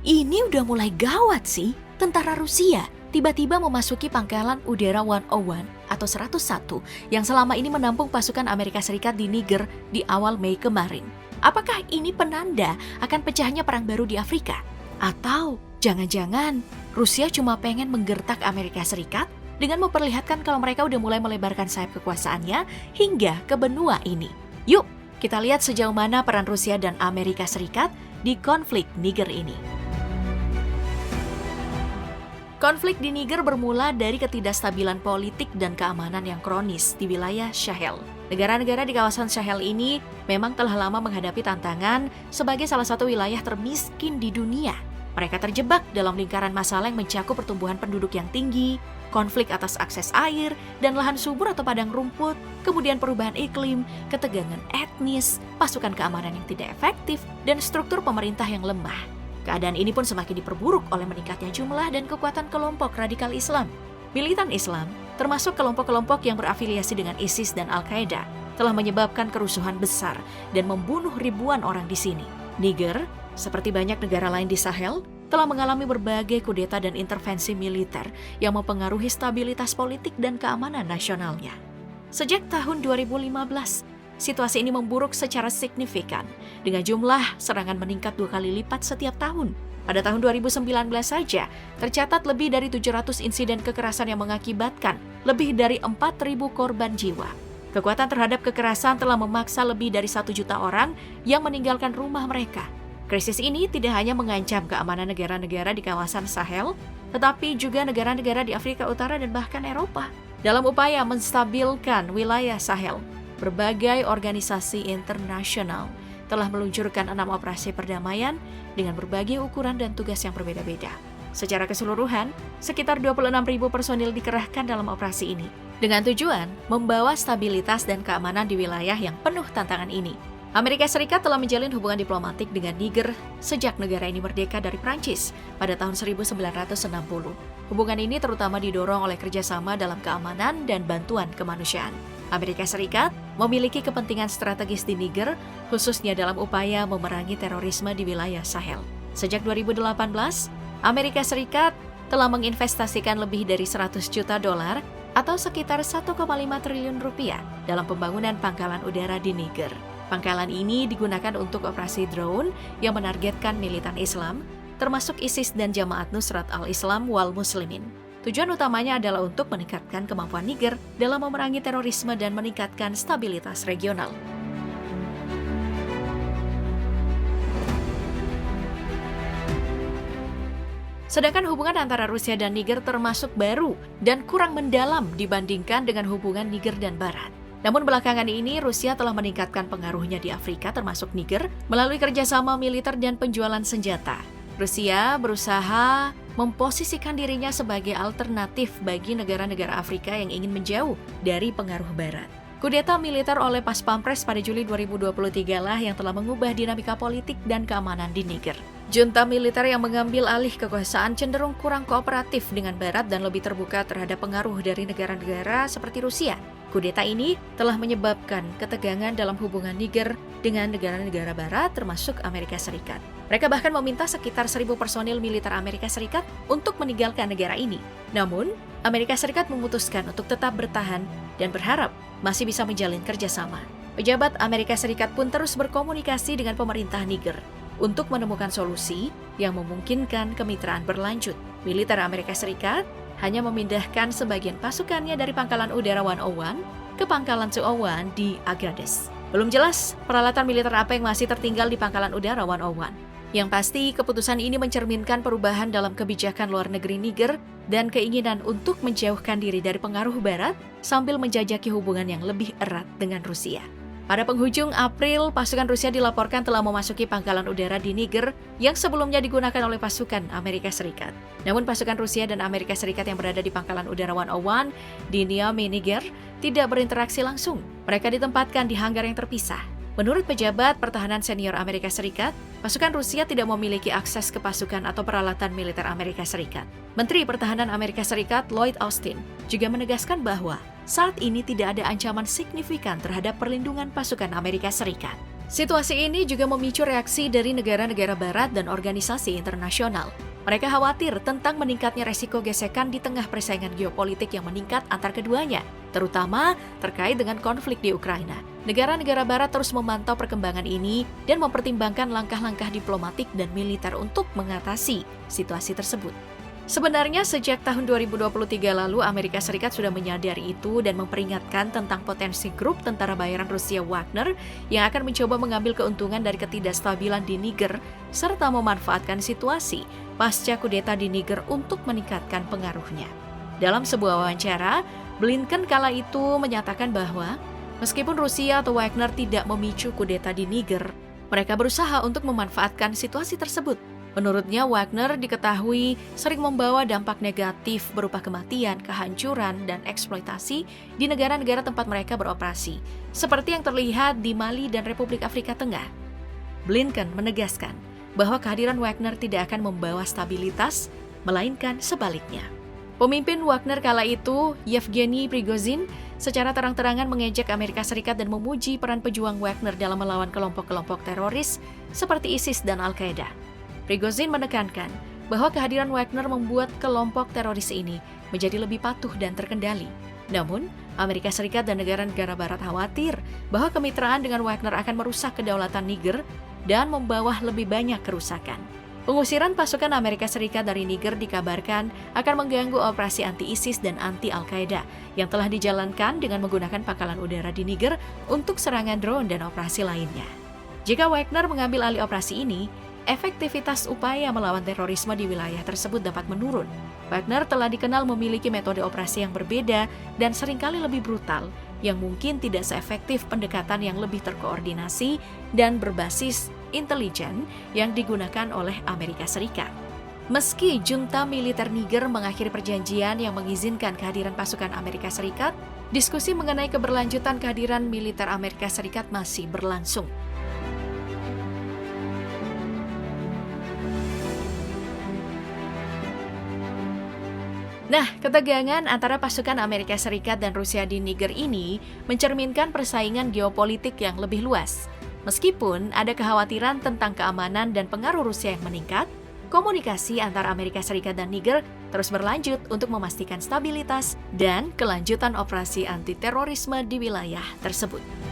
Ini udah mulai gawat sih. Tentara Rusia tiba-tiba memasuki pangkalan udara 101 atau 101 yang selama ini menampung pasukan Amerika Serikat di Niger di awal Mei kemarin. Apakah ini penanda akan pecahnya perang baru di Afrika? Atau jangan-jangan Rusia cuma pengen menggertak Amerika Serikat dengan memperlihatkan kalau mereka udah mulai melebarkan sayap kekuasaannya hingga ke benua ini. Yuk, kita lihat sejauh mana peran Rusia dan Amerika Serikat di konflik Niger ini. Konflik di Niger bermula dari ketidakstabilan politik dan keamanan yang kronis di wilayah Sahel. Negara-negara di kawasan Sahel ini memang telah lama menghadapi tantangan sebagai salah satu wilayah termiskin di dunia. Mereka terjebak dalam lingkaran masalah yang mencakup pertumbuhan penduduk yang tinggi, konflik atas akses air dan lahan subur atau padang rumput, kemudian perubahan iklim, ketegangan etnis, pasukan keamanan yang tidak efektif, dan struktur pemerintah yang lemah. Keadaan ini pun semakin diperburuk oleh meningkatnya jumlah dan kekuatan kelompok radikal Islam. Militan Islam, termasuk kelompok-kelompok yang berafiliasi dengan ISIS dan Al-Qaeda, telah menyebabkan kerusuhan besar dan membunuh ribuan orang di sini. Niger, seperti banyak negara lain di Sahel, telah mengalami berbagai kudeta dan intervensi militer yang mempengaruhi stabilitas politik dan keamanan nasionalnya. Sejak tahun 2015, situasi ini memburuk secara signifikan, dengan jumlah serangan meningkat 2 kali lipat setiap tahun. Pada tahun 2019 saja, tercatat lebih dari 700 insiden kekerasan yang mengakibatkan lebih dari 4.000 korban jiwa. Kekuatan terhadap kekerasan telah memaksa lebih dari 1 juta orang yang meninggalkan rumah mereka. Krisis ini tidak hanya mengancam keamanan negara-negara di kawasan Sahel, tetapi juga negara-negara di Afrika Utara dan bahkan Eropa. Dalam upaya menstabilkan wilayah Sahel, berbagai organisasi internasional telah meluncurkan 6 operasi perdamaian dengan berbagai ukuran dan tugas yang berbeda-beda. Secara keseluruhan, sekitar 26.000 personil dikerahkan dalam operasi ini, dengan tujuan membawa stabilitas dan keamanan di wilayah yang penuh tantangan ini. Amerika Serikat telah menjalin hubungan diplomatik dengan Niger sejak negara ini merdeka dari Prancis pada tahun 1960. Hubungan ini terutama didorong oleh kerjasama dalam keamanan dan bantuan kemanusiaan. Amerika Serikat memiliki kepentingan strategis di Niger, khususnya dalam upaya memerangi terorisme di wilayah Sahel. Sejak 2018, Amerika Serikat telah menginvestasikan lebih dari 100 juta dolar atau sekitar 1,5 triliun rupiah dalam pembangunan pangkalan udara di Niger. Pangkalan ini digunakan untuk operasi drone yang menargetkan militan Islam, termasuk ISIS dan Jamaat Nusrat al-Islam wal Muslimin. Tujuan utamanya adalah untuk meningkatkan kemampuan Niger dalam memerangi terorisme dan meningkatkan stabilitas regional. Sedangkan hubungan antara Rusia dan Niger termasuk baru dan kurang mendalam dibandingkan dengan hubungan Niger dan Barat. Namun belakangan ini Rusia telah meningkatkan pengaruhnya di Afrika termasuk Niger melalui kerjasama militer dan penjualan senjata. Rusia berusaha memposisikan dirinya sebagai alternatif bagi negara-negara Afrika yang ingin menjauh dari pengaruh Barat. Kudeta militer oleh Pas Pampres pada Juli 2023 lah yang telah mengubah dinamika politik dan keamanan di Niger. Junta militer yang mengambil alih kekuasaan cenderung kurang kooperatif dengan Barat dan lebih terbuka terhadap pengaruh dari negara-negara seperti Rusia. Kudeta ini telah menyebabkan ketegangan dalam hubungan Niger dengan negara-negara Barat termasuk Amerika Serikat. Mereka bahkan meminta sekitar 1.000 personil militer Amerika Serikat untuk meninggalkan negara ini. Namun, Amerika Serikat memutuskan untuk tetap bertahan dan berharap masih bisa menjalin kerjasama. Pejabat Amerika Serikat pun terus berkomunikasi dengan pemerintah Niger untuk menemukan solusi yang memungkinkan kemitraan berlanjut. Militer Amerika Serikat hanya memindahkan sebagian pasukannya dari pangkalan udara 101 ke pangkalan 201 di Agadez. Belum jelas peralatan militer apa yang masih tertinggal di pangkalan udara 101. Yang pasti, keputusan ini mencerminkan perubahan dalam kebijakan luar negeri Niger dan keinginan untuk menjauhkan diri dari pengaruh Barat sambil menjajaki hubungan yang lebih erat dengan Rusia. Pada penghujung April, pasukan Rusia dilaporkan telah memasuki pangkalan udara di Niger yang sebelumnya digunakan oleh pasukan Amerika Serikat. Namun pasukan Rusia dan Amerika Serikat yang berada di pangkalan udara 101 di Niamey, Niger, tidak berinteraksi langsung. Mereka ditempatkan di hanggar yang terpisah. Menurut pejabat pertahanan senior Amerika Serikat, pasukan Rusia tidak memiliki akses ke pasukan atau peralatan militer Amerika Serikat. Menteri Pertahanan Amerika Serikat Lloyd Austin juga menegaskan bahwa saat ini tidak ada ancaman signifikan terhadap perlindungan pasukan Amerika Serikat. Situasi ini juga memicu reaksi dari negara-negara barat dan organisasi internasional. Mereka khawatir tentang meningkatnya resiko gesekan di tengah persaingan geopolitik yang meningkat antar keduanya, terutama terkait dengan konflik di Ukraina. Negara-negara barat terus memantau perkembangan ini dan mempertimbangkan langkah-langkah diplomatik dan militer untuk mengatasi situasi tersebut. Sebenarnya sejak tahun 2023 lalu, Amerika Serikat sudah menyadari itu dan memperingatkan tentang potensi grup tentara bayaran Rusia Wagner yang akan mencoba mengambil keuntungan dari ketidakstabilan di Niger serta memanfaatkan situasi pasca kudeta di Niger untuk meningkatkan pengaruhnya. Dalam sebuah wawancara, Blinken kala itu menyatakan bahwa meskipun Rusia atau Wagner tidak memicu kudeta di Niger, mereka berusaha untuk memanfaatkan situasi tersebut. Menurutnya, Wagner diketahui sering membawa dampak negatif berupa kematian, kehancuran, dan eksploitasi di negara-negara tempat mereka beroperasi, seperti yang terlihat di Mali dan Republik Afrika Tengah. Blinken menegaskan bahwa kehadiran Wagner tidak akan membawa stabilitas, melainkan sebaliknya. Pemimpin Wagner kala itu, Yevgeny Prigozhin, secara terang-terangan mengejek Amerika Serikat dan memuji peran pejuang Wagner dalam melawan kelompok-kelompok teroris seperti ISIS dan Al-Qaeda. Prigozhin menekankan bahwa kehadiran Wagner membuat kelompok teroris ini menjadi lebih patuh dan terkendali. Namun, Amerika Serikat dan negara-negara barat khawatir bahwa kemitraan dengan Wagner akan merusak kedaulatan Niger dan membawa lebih banyak kerusakan. Pengusiran pasukan Amerika Serikat dari Niger dikabarkan akan mengganggu operasi anti-ISIS dan anti-Al-Qaeda yang telah dijalankan dengan menggunakan pangkalan udara di Niger untuk serangan drone dan operasi lainnya. Jika Wagner mengambil alih operasi ini, efektivitas upaya melawan terorisme di wilayah tersebut dapat menurun. Wagner telah dikenal memiliki metode operasi yang berbeda dan seringkali lebih brutal, yang mungkin tidak seefektif pendekatan yang lebih terkoordinasi dan berbasis intelijen yang digunakan oleh Amerika Serikat. Meski junta militer Niger mengakhiri perjanjian yang mengizinkan kehadiran pasukan Amerika Serikat, diskusi mengenai keberlanjutan kehadiran militer Amerika Serikat masih berlangsung. Nah, ketegangan antara pasukan Amerika Serikat dan Rusia di Niger ini mencerminkan persaingan geopolitik yang lebih luas. Meskipun ada kekhawatiran tentang keamanan dan pengaruh Rusia yang meningkat, komunikasi antara Amerika Serikat dan Niger terus berlanjut untuk memastikan stabilitas dan kelanjutan operasi anti-terorisme di wilayah tersebut.